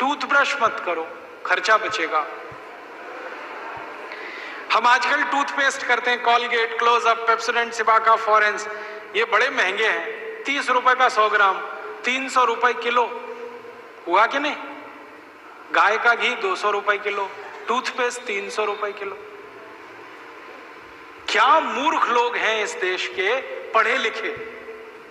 Toothbrush मत करो, खर्चा बचेगा। हम आजकल टूथपेस्ट करते हैं, कॉलगेट, क्लोजअप, पेप्सोडेंट, सिबाका, फॉरेंस, ये बड़े महंगे हैं। 30 रुपए का 100 ग्राम, 300 रुपए किलो, हुआ कि नहीं? गाय का घी 200 रुपए किलो, टूथपेस्ट 300 रुपए किलो। क्या मूर्ख लोग हैं इस देश के, पढ़े लिखे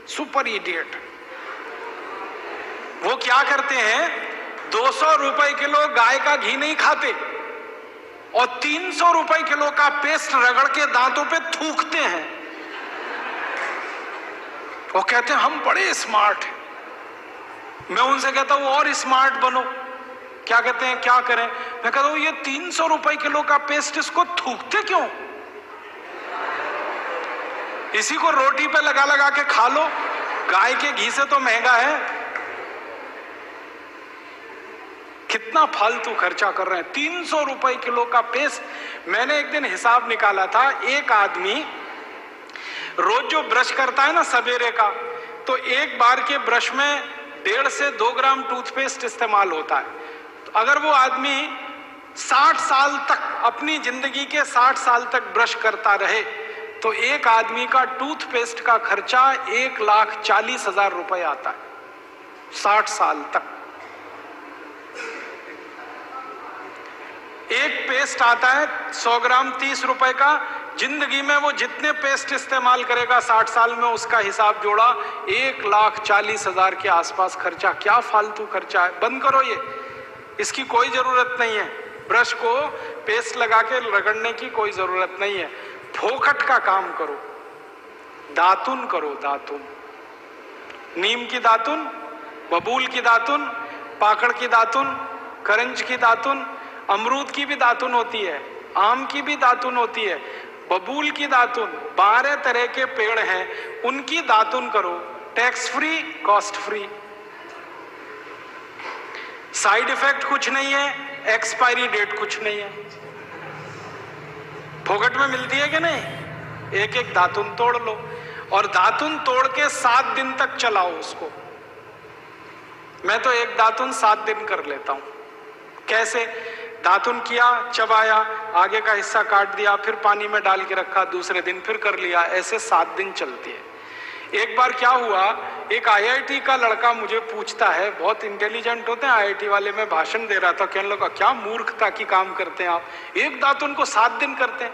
सुपर इडियट। वो क्या करते हैं, 200 रुपए किलो गाय का घी नहीं खाते और 300 रुपए किलो का पेस्ट रगड़ के दांतों पे थूकते हैं। वो कहते हैं हम बड़े स्मार्ट हैं। मैं उनसे कहता हूं और स्मार्ट बनो। क्या कहते हैं, क्या करें? मैं कहता हूं ये 300 रुपए किलो का पेस्ट, इसको थूकते क्यों? इसी को रोटी पे लगा लगा के खा लो, गाय के घी से तो महंगा है। कितना फालतू खर्चा कर रहे हैं। 300 रुपए किलो का पेस्ट। मैंने एक दिन हिसाब निकाला था, एक आदमी रोज जो ब्रश करता है ना सवेरे का, तो एक बार के ब्रश में 1.5 से 2 ग्राम टूथपेस्ट इस्तेमाल होता है। तो अगर वो आदमी 60 साल तक, अपनी जिंदगी के 60 साल तक ब्रश करता रहे, तो एक आदमी का टूथपेस्ट का खर्चा 1,40,000 रुपए आता है 60 साल तक। एक पेस्ट आता है 100 ग्राम 30 रुपए का। जिंदगी में वो जितने पेस्ट इस्तेमाल करेगा 60 साल में, उसका हिसाब जोड़ा 1,40,000 के आसपास खर्चा। क्या फालतू खर्चा है, बंद करो ये, इसकी कोई जरूरत नहीं है। ब्रश को पेस्ट लगा के रगड़ने की कोई जरूरत नहीं है। फोकट का काम करो, दातुन करो, दातुन, नीम की दातुन, बबूल की दातुन, पाकड़ की दातुन, करंज की दातुन, अमरूद की भी दातुन होती है, आम की भी दातुन होती है, बबूल की दातुन, 12 तरह के पेड़ हैं, उनकी दातुन करो। Tax free, cost free, side effect कुछ नहीं है, एक्सपायरी डेट कुछ नहीं है। फोकट में मिलती है कि नहीं? एक एक दातुन तोड़ लो और दातुन तोड़ के 7 दिन तक चलाओ उसको। मैं तो एक दातुन 7 दिन कर लेता हूं। कैसे? दातुन किया, चबाया, आगे का हिस्सा काट दिया, फिर पानी में डाल के रखा, दूसरे दिन फिर कर लिया, ऐसे 7 दिन चलती है। एक बार क्या हुआ, एक IIT का लड़का मुझे पूछता है, बहुत इंटेलिजेंट होते हैं IIT वाले, मैं भाषण दे रहा था, कहने लगा क्या मूर्खता की काम करते हैं आप, एक दातुन को 7 दिन करते हैं।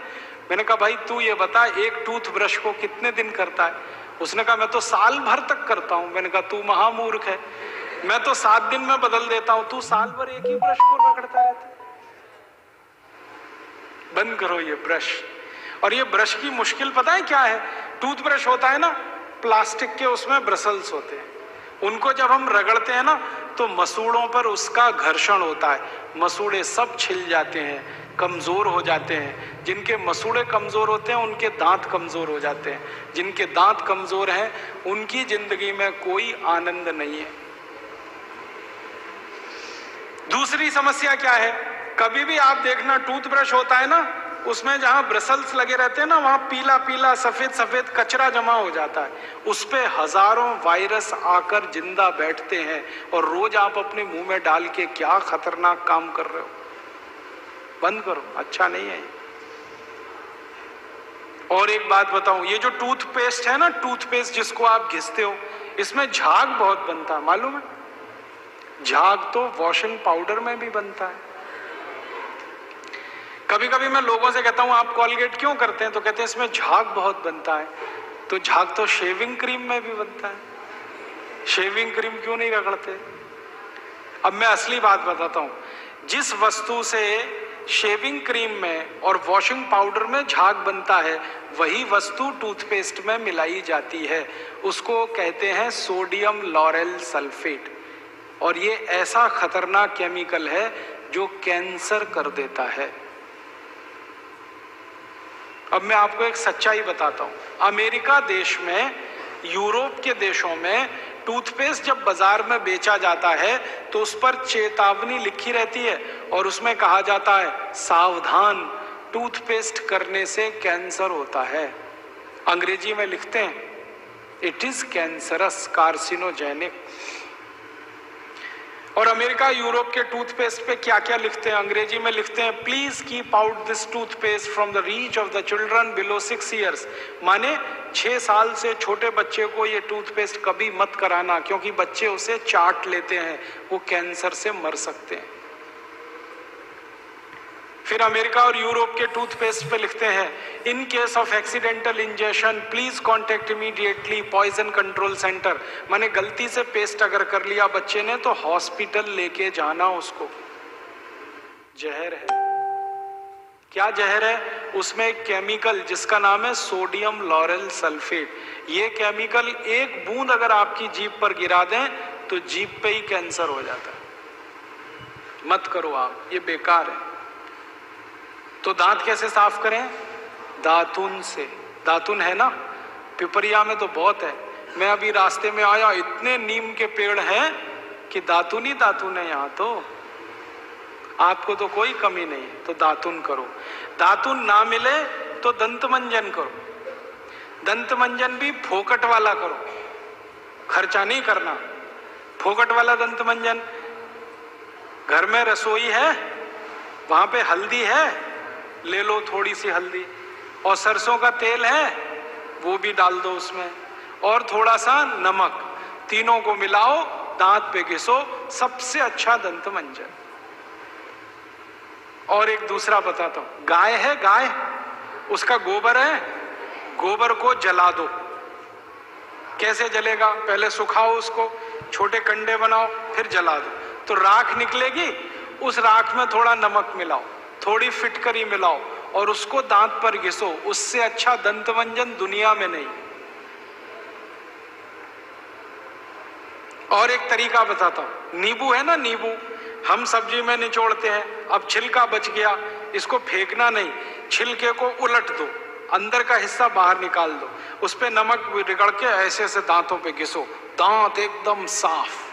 मैंने कहा भाई तू ये बता, एक टूथब्रश को कितने दिन करता है? उसने कहा मैं तो साल भर तक करता हूं। मैंने कहा तू महामूर्ख है, मैं तो 7 दिन में बदल देता हूं, तू साल भर एक ही ब्रश को रगड़ता रहता है। बंद करो ये ब्रश। और ये ब्रश की मुश्किल पता है क्या है? टूथब्रश होता है ना प्लास्टिक के, उसमें ब्रसल्स होते हैं, उनको जब हम रगड़ते हैं ना तो मसूड़ों पर उसका घर्षण होता है, मसूड़े सब छिल जाते हैं, कमजोर हो जाते हैं। जिनके मसूड़े कमजोर होते हैं उनके दांत कमजोर हो जाते हैं, जिनके दांत कमजोर हैं उनकी जिंदगी में कोई आनंद नहीं है। दूसरी समस्या क्या है? कभी भी आप देखना टूथब्रश होता है ना, उसमें जहां ब्रसल्स लगे रहते हैं ना, वहां पीला पीला सफेद सफेद कचरा जमा हो जाता है, उस पे हजारों वायरस आकर जिंदा बैठते हैं और रोज आप अपने मुंह में डाल के क्या खतरनाक काम कर रहे हो। बंद करो, अच्छा नहीं है। और एक बात बताऊं, ये जो टूथपेस्ट है ना, टूथपेस्ट जिसको आप घिसते हो, इसमें झाग बहुत बनता है, मालूम है? झाग तो वॉशिंग पाउडर में भी बनता है। कभी कभी मैं लोगों से कहता हूं आप कॉलगेट क्यों करते हैं, तो कहते हैं इसमें झाग बहुत बनता है। तो झाग तो शेविंग क्रीम में भी बनता है, शेविंग क्रीम क्यों नहीं रगड़ते? अब मैं असली बात बताता हूं, जिस वस्तु से शेविंग क्रीम में और वॉशिंग पाउडर में झाग बनता है, वही वस्तु टूथपेस्ट में मिलाई जाती है, उसको कहते हैं सोडियम लॉरेल सल्फेट। और ये ऐसा खतरनाक केमिकल है जो कैंसर कर देता है। अब मैं आपको एक सच्चाई बताता हूं, अमेरिका देश में, यूरोप के देशों में टूथपेस्ट जब बाजार में बेचा जाता है तो उस पर चेतावनी लिखी रहती है और उसमें कहा जाता है सावधान, टूथपेस्ट करने से कैंसर होता है। अंग्रेजी में लिखते हैं इट इज कैंसरस, कार्सिनोजेनिक। और अमेरिका यूरोप के टूथपेस्ट पे क्या क्या लिखते हैं, अंग्रेजी में लिखते हैं, please keep out this toothpaste from the reach of the children below 6 years. माने 6 साल से छोटे बच्चे को ये टूथपेस्ट कभी मत कराना, क्योंकि बच्चे उसे चाट लेते हैं, वो कैंसर से मर सकते हैं। फिर अमेरिका और यूरोप के टूथपेस्ट पे लिखते हैं, in case of accidental injection please contact immediately poison control centre. माने गलती से पेस्ट अगर कर लिया बच्चे ने तो हॉस्पिटल लेके जाना उसको। जहर है। क्या जहर है? उसमें एक केमिकल जिसका नाम है सोडियम लॉरेल सल्फेट। ये केमिकल एक बूंद अगर आपकी जीभ पर गिरा दें तो जीभ पे ही कैंसर हो जाता है। मत करो आप, ये बेकार है। तो दांत कैसे साफ करें? दातुन से। दातुन है ना, पिपरिया में तो बहुत है। मैं अभी रास्ते में आया, इतने नीम के पेड़ हैं कि दातुन ही दातुन है यहाँ। तो आपको तो कोई कमी नहीं, तो दातुन करो। दातुन ना मिले तो दंत मंजन करो। दंत मंजन भी फोकट वाला करो, खर्चा नहीं करना। फोकट वाला दंत मंजन, घर में रसोई है, वहां पे हल्दी है, ले लो थोड़ी सी हल्दी, और सरसों का तेल है वो भी डाल दो उसमें, और थोड़ा सा नमक, तीनों को मिलाओ, दांत पे घिसो, सबसे अच्छा दंत मंजन। और एक दूसरा बताता हूं, गाय है, गाय, उसका गोबर है, गोबर को जला दो। कैसे जलेगा? पहले सुखाओ उसको, छोटे कंडे बनाओ, फिर जला दो, तो राख निकलेगी। उस राख में थोड़ा नमक मिलाओ, थोड़ी फिटकरी मिलाओ, और उसको दांत पर घिसो। उससे अच्छा दंत मंजन दुनिया में नहीं। और एक तरीका बताता हूं, नींबू है ना, नींबू हम सब्जी में निचोड़ते हैं। अब छिलका बच गया, इसको फेंकना नहीं, छिलके को उलट दो, अंदर का हिस्सा बाहर निकाल दो, उस पे नमक रगड़ के ऐसे ऐसे दांतों पे घिसो, दांत एकदम साफ।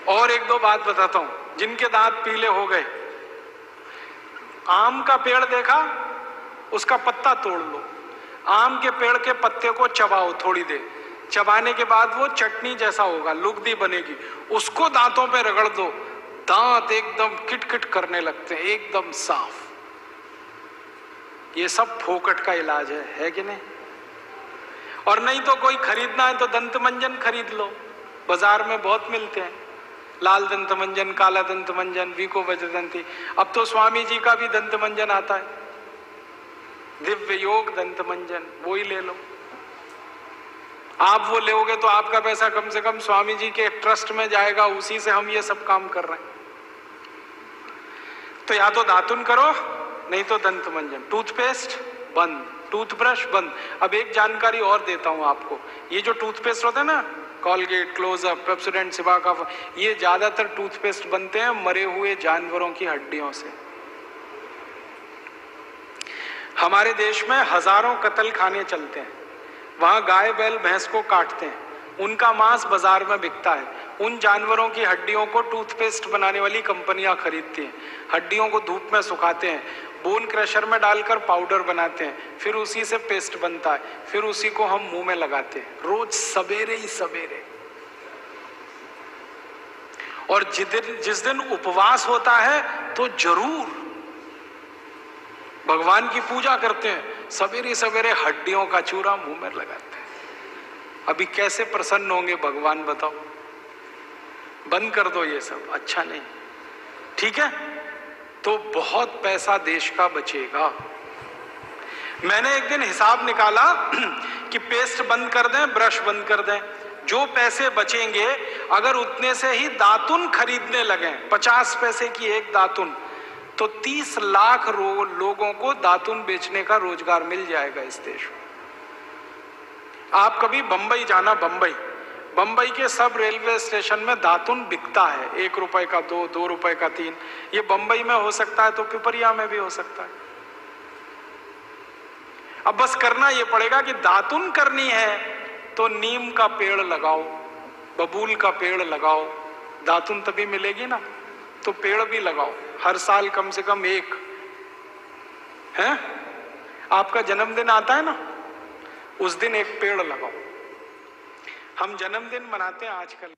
और एक दो बात बताता हूं, जिनके दांत पीले हो गए, आम का पेड़ देखा, उसका पत्ता तोड़ लो, आम के पेड़ के पत्ते को चबाओ थोड़ी देर, चबाने के बाद वो चटनी जैसा होगा, लुगदी बनेगी, उसको दांतों पे रगड़ दो, दांत एकदम किटकिट करने लगते हैं, एकदम साफ। ये सब फोकट का इलाज है कि नहीं? और नहीं तो कोई खरीदना है तो दंत मंजन खरीद लो, बाजार में बहुत मिलते हैं, लाल दंत मंजन, काला दंत मंजन, वीको वज्रदंती। अब तो स्वामी जी का भी दंत मंजन आता है, दिव्य योग दंत मंजन, वो ही ले लो। आप वो लोगे तो आपका पैसा कम से कम स्वामी जी के ट्रस्ट में जाएगा, उसी से हम ये सब काम कर रहे हैं। तो या तो दातुन करो, नहीं तो दंत मंजन। टूथपेस्ट बंद, टूथब्रश बंद। अब एक जानकारी और देता हूं आपको, ये जो टूथपेस्ट होता है ना, कॉलगेट, क्लोजअप, पेप्सोडेंट, सिबाका, ये ज्यादातर टूथपेस्ट बनते हैं मरे हुए जानवरों की हड्डियों से। हमारे देश में हजारों कत्ल खाने चलते हैं, वहां गाय बैल भैंस को काटते हैं, उनका मांस बाजार में बिकता है। उन जानवरों की हड्डियों को टूथपेस्ट बनाने वाली कंपनियां खरीदती हैं, हड्डियों को धूप में सुखाते हैं, बोन क्रशर में डालकर पाउडर बनाते हैं, फिर उसी से पेस्ट बनता है, फिर उसी को हम मुंह में लगाते हैं रोज सवेरे ही सवेरे। और जिस दिन उपवास होता है तो जरूर भगवान की पूजा करते हैं, सवेरे सवेरे हड्डियों का चूरा मुंह में लगाते हैं। अभी कैसे प्रसन्न होंगे भगवान बताओ? बंद कर दो ये सब, अच्छा नहीं, ठीक है? तो बहुत पैसा देश का बचेगा। मैंने एक दिन हिसाब निकाला कि पेस्ट बंद कर दें, ब्रश बंद कर दें, जो पैसे बचेंगे अगर उतने से ही दातुन खरीदने लगे, 50 पैसे की एक दातुन, तो 30 लाख लोगों को दातुन बेचने का रोजगार मिल जाएगा इस देश में। आप कभी बंबई जाना, बंबई के सब रेलवे स्टेशन में दातुन बिकता है, 1 रुपए का 2, 2 रुपए का 3। ये बंबई में हो सकता है तो पिपरिया में भी हो सकता है। अब बस करना ये पड़ेगा कि दातुन करनी है तो नीम का पेड़ लगाओ, बबूल का पेड़ लगाओ, दातुन तभी मिलेगी ना। तो पेड़ भी लगाओ, हर साल कम से कम एक है। आपका जन्मदिन आता है ना, उस दिन एक पेड़ लगाओ। हम जन्मदिन मनाते हैं आजकल।